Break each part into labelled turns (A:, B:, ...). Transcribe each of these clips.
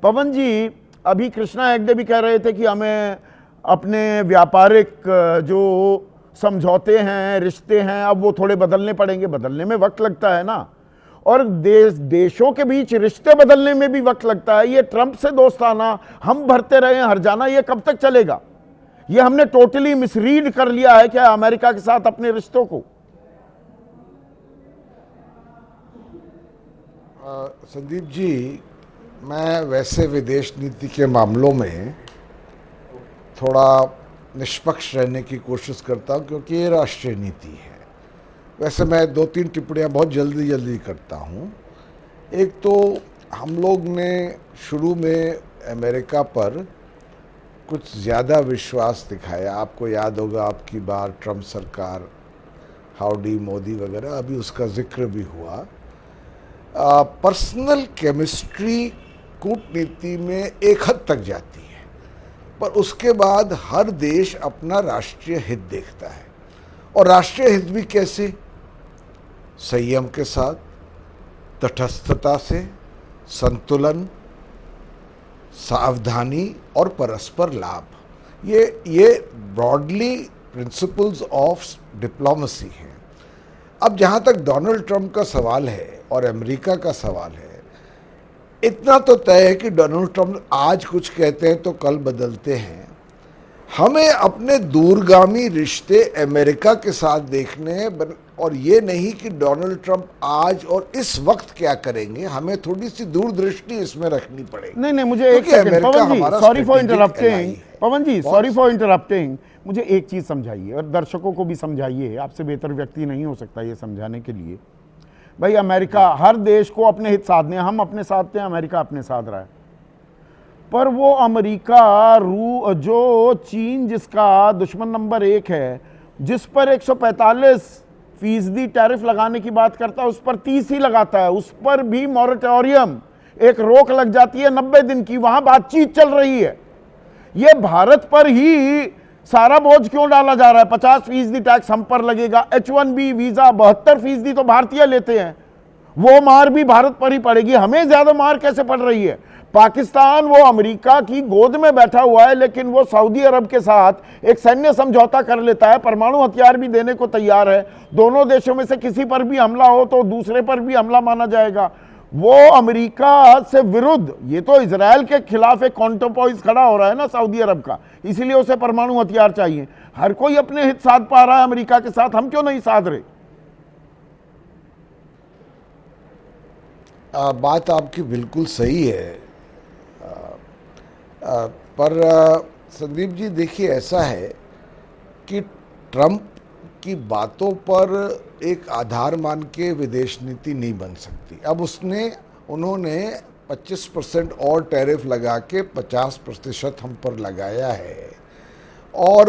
A: पवन जी, अभी कृष्णा हेगड़े भी कह रहे थे कि हमें अपने व्यापारिक जो समझौते हैं, रिश्ते हैं, अब वो थोड़े बदलने पड़ेंगे। बदलने में वक्त लगता है ना, और देशों के बीच रिश्ते बदलने में भी वक्त लगता है। ये ट्रंप से दोस्ताना हम भरते रहे हर जाना, ये कब तक चलेगा? ये हमने टोटली मिसरीड कर लिया है क्या अमेरिका के साथ अपने रिश्तों को?
B: संदीप जी, मैं वैसे विदेश नीति के मामलों में थोड़ा निष्पक्ष रहने की कोशिश करता हूँ, क्योंकि ये राष्ट्रीय नीति है। वैसे मैं 2-3 टिप्पणियाँ बहुत जल्दी करता हूँ। एक तो हम लोग ने शुरू में अमेरिका पर कुछ ज़्यादा विश्वास दिखाया। आपको याद होगा, आपकी बार ट्रंप सरकार, हाउडी मोदी वगैरह, अभी उसका जिक्र भी हुआ। पर्सनल केमिस्ट्री कूटनीति में एक हद तक जाती है, पर उसके बाद हर देश अपना राष्ट्रीय हित देखता है। और राष्ट्रीय हित भी कैसे? संयम के साथ, तटस्थता से, संतुलन, सावधानी और परस्पर लाभ। ये ब्रॉडली प्रिंसिपल्स ऑफ डिप्लोमेसी हैं। अब जहाँ तक डोनाल्ड ट्रंप का सवाल है और अमेरिका का सवाल है, इतना तो तय है कि डोनाल्ड ट्रंप आज कुछ कहते हैं तो कल बदलते हैं। हमें अपने दूरगामी रिश्ते अमेरिका के साथ देखने हैं, और ये नहीं कि डोनाल्ड ट्रंप आज और इस वक्त क्या करेंगे। हमें थोड़ी सी दूरदृष्टि इसमें रखनी पड़ेगी।
A: नहीं, मुझे एक second Pavan ji, sorry for interrupting. Pavan ji, sorry for interrupting. मुझे एक चीज समझाइए और दर्शकों को भी समझाइए, आपसे बेहतर व्यक्ति नहीं हो सकता ये समझाने के लिए। भाई, अमेरिका हर देश को अपने हित साधने, हम अपने साधते हैं, अमेरिका अपने साध रहा है। पर वो अमेरिका जो चीन जिसका दुश्मन नंबर 1 है, जिस पर 145% टैरिफ लगाने की बात करता है, उस पर 30 ही लगाता है। उस पर भी मॉरेटोरियम, एक रोक लग जाती है 90 दिन की, वहां बातचीत चल रही है। ये भारत पर ही सारा बोझ क्यों डाला जा रहा है? 50% टैक्स हम पर लगेगा। H1B वीजा 72% तो भारतीय लेते हैं, वो मार भी भारत पर ही पड़ेगी। हमें ज्यादा मार कैसे पड़ रही है? पाकिस्तान वो अमेरिका की गोद में बैठा हुआ है, लेकिन वो सऊदी अरब के साथ एक सैन्य समझौता कर लेता है, परमाणु हथियार भी देने को तैयार है। दोनों देशों में से किसी पर भी हमला हो तो दूसरे पर भी हमला माना जाएगा। वो अमेरिका से विरुद्ध, ये तो इजराइल के खिलाफ एक काउंटरपॉइस खड़ा हो रहा है ना सऊदी अरब का, इसीलिए उसे परमाणु हथियार चाहिए। हर कोई अपने हित साध पा रहा है अमेरिका के साथ, हम क्यों नहीं साध रहे?
B: बात आपकी बिल्कुल सही है। पर संदीप जी, देखिए, ऐसा है कि ट्रंप की बातों पर एक आधार मान के विदेश नीति नहीं बन सकती। अब उन्होंने 25% और टैरिफ लगा के 50% हम पर लगाया है, और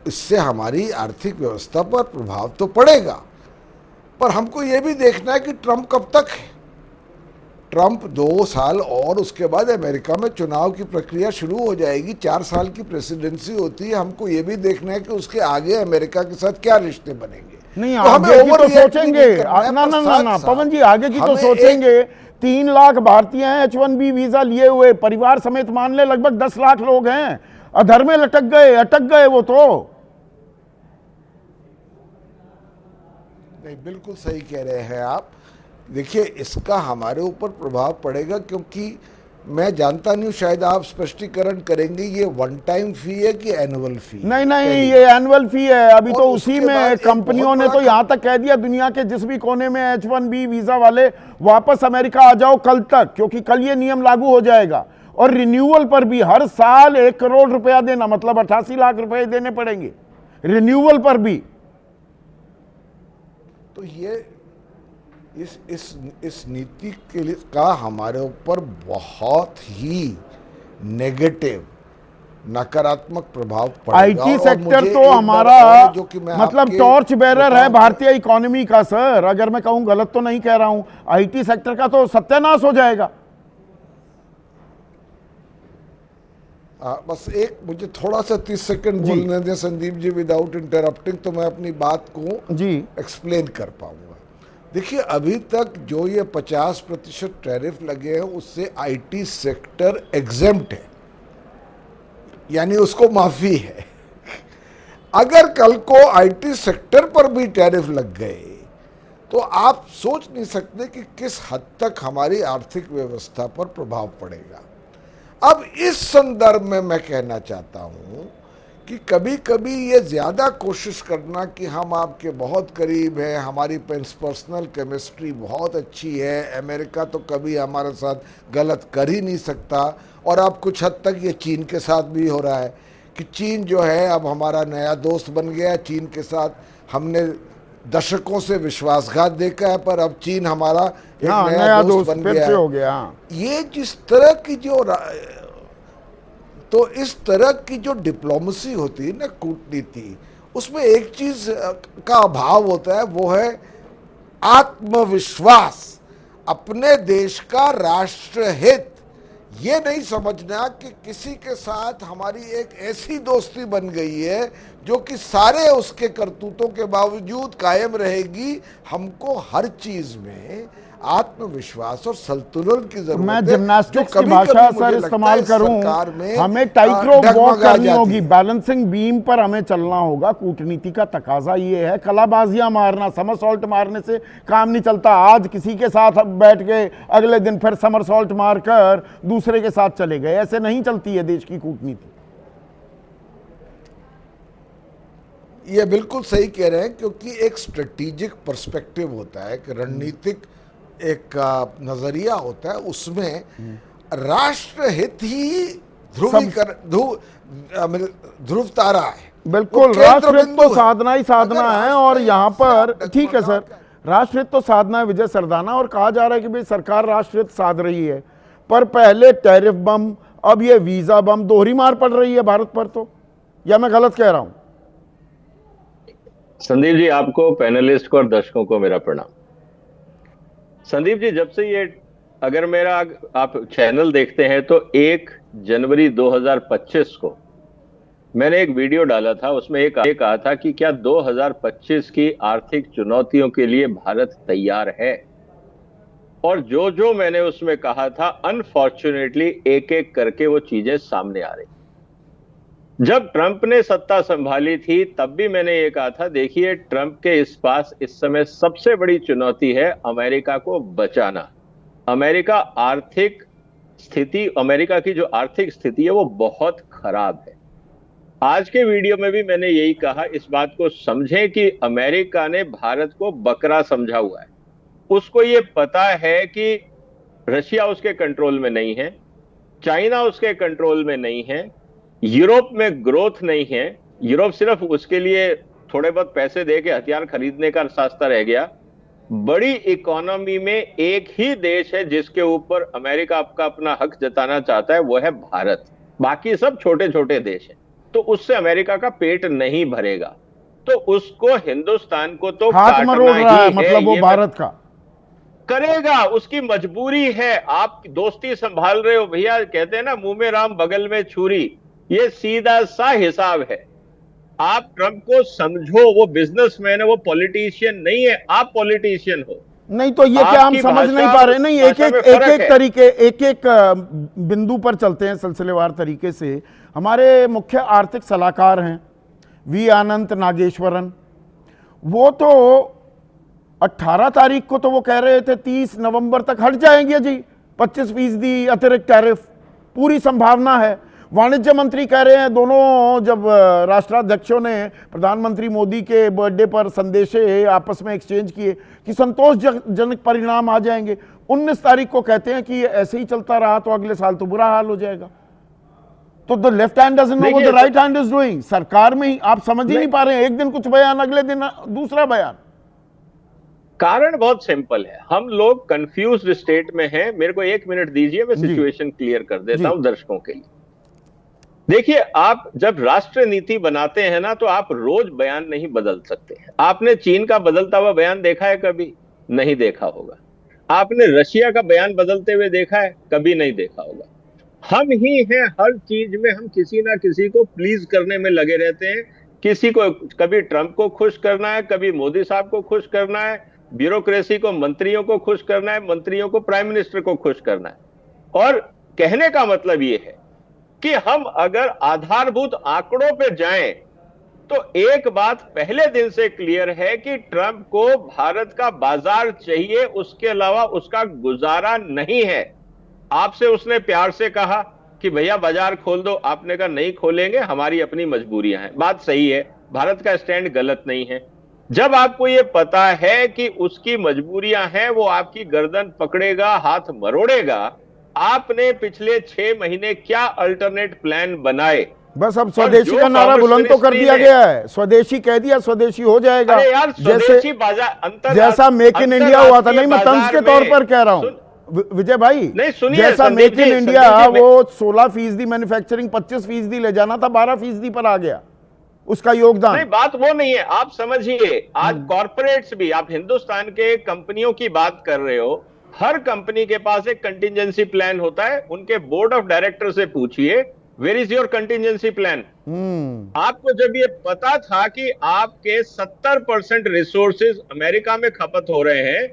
B: इससे हमारी आर्थिक व्यवस्था पर प्रभाव तो पड़ेगा। पर हमको ये भी देखना है कि ट्रंप कब तक है। ट्रंप 2 साल और उसके बाद अमेरिका में चुनाव की प्रक्रिया शुरू हो जाएगी। 4 साल की प्रेसिडेंसी होती है। हमको ये भी देखना है कि उसके आगे अमेरिका के साथ क्या रिश्ते बनेंगे।
A: नहीं,
B: तो
A: आगे की तो सोचेंगे ना पवन जी, आगे की तो सोचेंगे। 3 लाख भारतीय हैं H1B वीजा लिए हुए, परिवार समेत मान ले लगभग 10 लाख लोग हैं। अधर में लटक गए, अटक गए वो तो।
B: नहीं, बिल्कुल सही कह रहे हैं आप। देखिए, इसका हमारे ऊपर प्रभाव पड़ेगा, क्योंकि मैं जानता नहीं हूँ, शायद आप स्पष्टीकरण करेंगे, ये वन टाइम फी है कि एनुअल फी?
A: नहीं, ये एनुअल फी है। अभी तो उसी में कंपनियों ने तो यहां तक कह दिया, दुनिया के जिस भी कोने में H1B वीजा वाले वापस अमेरिका आ जाओ कल तक, क्योंकि कल ये नियम लागू हो जाएगा। और रिन्यूअल पर भी हर साल 1 करोड़ रुपया देना, मतलब 88 लाख रुपए देने पड़ेंगे रिन्यूअल पर भी।
B: तो ये इस नीति के लिए का हमारे ऊपर बहुत ही नेगेटिव, नकारात्मक प्रभाव पड़ेगा।
A: IT सेक्टर तो हमारा मतलब टॉर्च बेरर है भारतीय इकोनॉमी का सर। अगर मैं कहूं, गलत तो नहीं कह रहा हूं, IT सेक्टर का तो सत्यानाश हो जाएगा।
B: बस मुझे थोड़ा सा 30 सेकंड बोलने दें संदीप जी, विदाउट इंटरप्टिंग, तो मैं अपनी बात को जी एक्सप्लेन कर पाऊंगा। देखिए, अभी तक जो ये 50% टैरिफ लगे हैं उससे आईटी सेक्टर एग्जेम्प्ट है, यानी उसको माफी है। अगर कल को आईटी सेक्टर पर भी टैरिफ लग गए तो आप सोच नहीं सकते कि किस हद तक हमारी आर्थिक व्यवस्था पर प्रभाव पड़ेगा। अब इस संदर्भ में मैं कहना चाहता हूं कि कभी कभी ये ज़्यादा कोशिश करना कि हम आपके बहुत करीब हैं, हमारी पर्सनल केमिस्ट्री बहुत अच्छी है, अमेरिका तो कभी हमारे साथ गलत कर ही नहीं सकता, और अब कुछ हद तक ये चीन के साथ भी हो रहा है कि चीन जो है अब हमारा नया दोस्त बन गया। चीन के साथ हमने दशकों से विश्वासघात देखा है, पर अब चीन हमारा एक नया दोस्त बन गया है।
A: हो गया।
B: ये जिस तरह की तो इस तरह की जो डिप्लोमेसी होती है ना, कूटनीति, उसमें एक चीज का अभाव होता है, वो है आत्मविश्वास, अपने देश का राष्ट्रहित। ये नहीं समझना कि किसी के साथ हमारी एक ऐसी दोस्ती बन गई है जो कि सारे उसके करतूतों के बावजूद कायम रहेगी। हमको हर चीज में आत्मविश्वास और संतुलन की जरूरत है।
A: मैं जिम्नास्टिक्स की भाषा सर इस्तेमाल करूं, हमें टाइट्रो वॉक करनी होगी, बैलेंसिंग बीम पर हमें चलना होगा। कूटनीति का तकाजा ये है, कलाबाजियां मारना, समरसॉल्ट मारने से काम नहीं चलता। आज किसी के साथ अब बैठ के अगले दिन फिर समरसॉल्ट मारकर दूसरे के साथ चले गए, ऐसे नहीं चलती है देश की कूटनीति।
B: ये बिल्कुल सही कह रहे हैं, क्योंकि एक स्ट्रेटेजिक पर्सपेक्टिव होता है, कि रणनीतिक एक नजरिया होता है, उसमें राष्ट्रहित ही ध्रुव तारा है।
A: बिल्कुल, राष्ट्रहित तो साधना ही साधना है। और यहाँ पर ठीक है सर, राष्ट्रहित तो साधना है विजय सरदाना, और कहा जा रहा है कि भाई सरकार राष्ट्रहित साध रही है, पर पहले टैरिफ बम, अब ये वीजा बम, दोहरी मार पड़ रही है भारत पर। तो या मैं गलत कह रहा हूं?
C: संदीप जी, आपको, पैनलिस्ट को और दर्शकों को मेरा प्रणाम। संदीप जी, जब से ये, अगर मेरा आप चैनल देखते हैं तो 1 जनवरी 2025 को मैंने एक वीडियो डाला था, उसमें एक कहा था कि क्या 2025 की आर्थिक चुनौतियों के लिए भारत तैयार है। और जो जो मैंने उसमें कहा था, अनफॉर्चुनेटली एक एक करके वो चीजें सामने आ रही। जब ट्रंप ने सत्ता संभाली थी तब भी मैंने ये कहा था, देखिए ट्रंप के इस पास इस समय सबसे बड़ी चुनौती है अमेरिका को बचाना। अमेरिका की जो आर्थिक स्थिति है वो बहुत खराब है। आज के वीडियो में भी मैंने यही कहा, इस बात को समझें कि अमेरिका ने भारत को बकरा समझा हुआ है। उसको ये पता है कि रशिया उसके कंट्रोल में नहीं है, चाइना उसके कंट्रोल में नहीं है, यूरोप में ग्रोथ नहीं है। यूरोप सिर्फ उसके लिए थोड़े बहुत पैसे दे के हथियार खरीदने का रास्ता रह गया। बड़ी इकोनॉमी में एक ही देश है जिसके ऊपर अमेरिका आपका अपना हक जताना चाहता है, वो है भारत। बाकी सब छोटे छोटे देश हैं, तो उससे अमेरिका का पेट नहीं भरेगा। तो उसको, हिंदुस्तान को तो
A: हाथ मरोड़ रहा है, मतलब वो भारत का
C: करेगा, उसकी मजबूरी है। आप दोस्ती संभाल रहे हो भैया, कहते हैं ना मुंह में राम बगल में छुरी, ये सीधा सा हिसाब है। आप ट्रंप को समझो, वो बिजनेसमैन है, वो पॉलिटिशियन नहीं है, आप पॉलिटिशियन हो।
A: नहीं तो ये क्या हम समझ नहीं पा रहे? नहीं, एक एक बिंदु पर चलते हैं सिलसिलेवार तरीके से। हमारे मुख्य आर्थिक सलाहकार हैं वी अनंत नागेश्वरन, वो तो 18 तारीख को तो वो कह रहे थे 30 नवंबर तक हट जाएंगे जी 25% अतिरिक्त टैरिफ, पूरी संभावना है। वाणिज्य मंत्री कह रहे हैं, दोनों जब राष्ट्राध्यक्षों ने प्रधानमंत्री मोदी के बर्थडे पर संदेशे आपस में एक्सचेंज किए कि संतोषजनक परिणाम आ जाएंगे। 19 तारीख को कहते हैं कि ये ऐसे ही चलता रहा तो अगले साल तो बुरा हाल हो जाएगा। तो the left hand doesn't know what the right hand is doing. सरकार में ही आप समझ ही नहीं पा रहे हैं, एक दिन कुछ बयान, अगले दिन दूसरा बयान।
C: कारण बहुत सिंपल है, हम लोग कंफ्यूज्ड स्टेट में हैं। मेरे को 1 मिनट दीजिए, मैं सिचुएशन क्लियर कर देता हूं दर्शकों के लिए। देखिए, आप जब राष्ट्र नीति बनाते हैं ना, तो आप रोज बयान नहीं बदल सकते हैं। आपने चीन का बदलता हुआ बयान देखा है? कभी नहीं देखा होगा। आपने रशिया का बयान बदलते हुए देखा है? कभी नहीं देखा होगा। हम ही हैं, हर चीज में हम किसी ना किसी को प्लीज करने में लगे रहते हैं। किसी को, कभी ट्रंप को खुश करना है, कभी मोदी साहब को खुश करना है, ब्यूरोक्रेसी को, मंत्रियों को खुश करना है, मंत्रियों को प्राइम मिनिस्टर को खुश करना है। और कहने का मतलब ये है कि हम अगर आधारभूत आंकड़ों पे जाएं तो एक बात पहले दिन से क्लियर है कि ट्रंप को भारत का बाजार चाहिए, उसके अलावा उसका गुजारा नहीं है। आपसे उसने प्यार से कहा कि भैया बाजार खोल दो, आपने कहा नहीं खोलेंगे, हमारी अपनी मजबूरियां हैं। बात सही है, भारत का स्टैंड गलत नहीं है। जब आपको ये पता है कि उसकी मजबूरियां हैं, वो आपकी गर्दन पकड़ेगा, हाथ मरोड़ेगा, आपने पिछले 6 महीने क्या अल्टरनेट प्लान बनाए?
A: बस अब स्वदेशी का नारा बुलंद तो कर दिया गया है, स्वदेशी कह दिया, स्वदेशी हो जाएगा।
C: अरे यार,
A: जैसे जैसा मेक इन इंडिया हुआ था, नहीं मैं तंज के तौर पर कह रहा हूं विजय भाई,
C: नहीं सुनिए,
A: जैसा मेक इन इंडिया वो 16% मैन्युफैक्चरिंग 25% ले जाना था, 12% पर आ गया उसका योगदान।
C: नहीं, बात वो नहीं है, आप समझिए। आज कॉर्पोरेट्स भी, आप हिंदुस्तान के कंपनियों की बात कर रहे हो, हर कंपनी के पास एक कंटिजेंसी प्लान होता है। उनके बोर्ड ऑफ डायरेक्टर से पूछिए, where is your contingency plan? आपको जब ये पता था कि आपके 70% रिसोर्सेज अमेरिका में खपत हो रहे हैं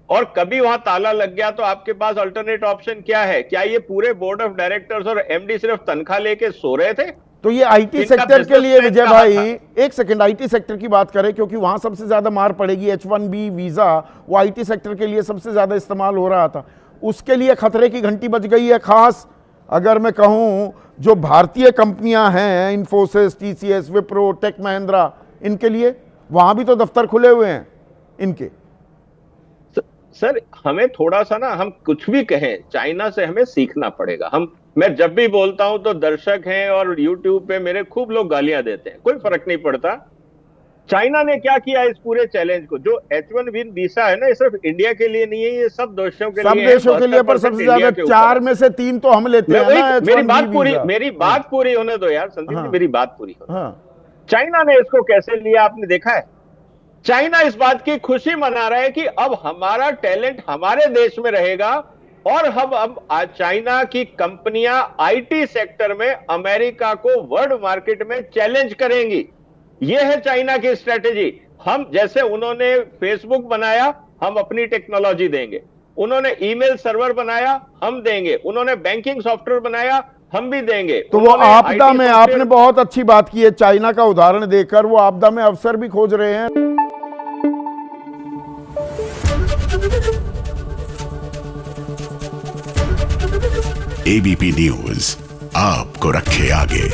C: और कभी वहां ताला लग गया, तो आपके पास अल्टरनेट ऑप्शन क्या है? क्या ये पूरे बोर्ड ऑफ डायरेक्टर्स और एमडी सिर्फ तनख्वाह लेके सो रहे थे?
A: तो ये आईटी सेक्टर के लिए विजय भाई, एक सेकंड, आईटी सेक्टर की बात करें क्योंकि वहां सबसे ज्यादा मार पड़ेगी। H1B वीजा वो आईटी सेक्टर के लिए सबसे ज्यादा इस्तेमाल हो रहा था, उसके लिए खतरे की घंटी बज गई है। खास अगर मैं कहूं, जो भारतीय कंपनियां हैं, इन्फोसिस, टीसीएस, विप्रो, टेक महिंद्रा, इनके लिए वहां भी तो दफ्तर खुले हुए हैं इनके।
C: सर, हमें थोड़ा सा ना, हम कुछ भी कहें, चाइना से हमें सीखना पड़ेगा। मैं जब भी बोलता हूं तो दर्शक हैं और YouTube पे मेरे खूब लोग गालियां देते हैं, कोई फर्क नहीं पड़ता। चाइना ने क्या किया इस पूरे चैलेंज को? जो H1B वीसा है ना, ये सिर्फ इंडिया के लिए नहीं है, ये सब देशों के लिए,
A: सब देशों के लिए, पर सबसे ज्यादा 4 में से 3 तो हम लेते हैं ना।
C: मेरी बात पूरी होने दो यार संदीप जी, मेरी बात पूरी होने। चाइना ने इसको कैसे लिया आपने देखा है? चाइना इस बात की खुशी मना रहा है कि अब हमारा टैलेंट हमारे देश में रहेगा और हम अब चाइना की कंपनियां आईटी सेक्टर में अमेरिका को वर्ल्ड मार्केट में चैलेंज करेंगी। यह है चाइना की स्ट्रेटेजी। हम, जैसे उन्होंने फेसबुक बनाया, हम अपनी टेक्नोलॉजी देंगे। उन्होंने ईमेल सर्वर बनाया, हम देंगे। उन्होंने बैंकिंग सॉफ्टवेयर बनाया, हम भी देंगे।
A: तो वो आपदा में, आपने बहुत अच्छी बात की है, चाइना का उदाहरण देकर वो आपदा में अवसर भी खोज रहे हैं।
D: एबीपी न्यूज आपको रखे आगे।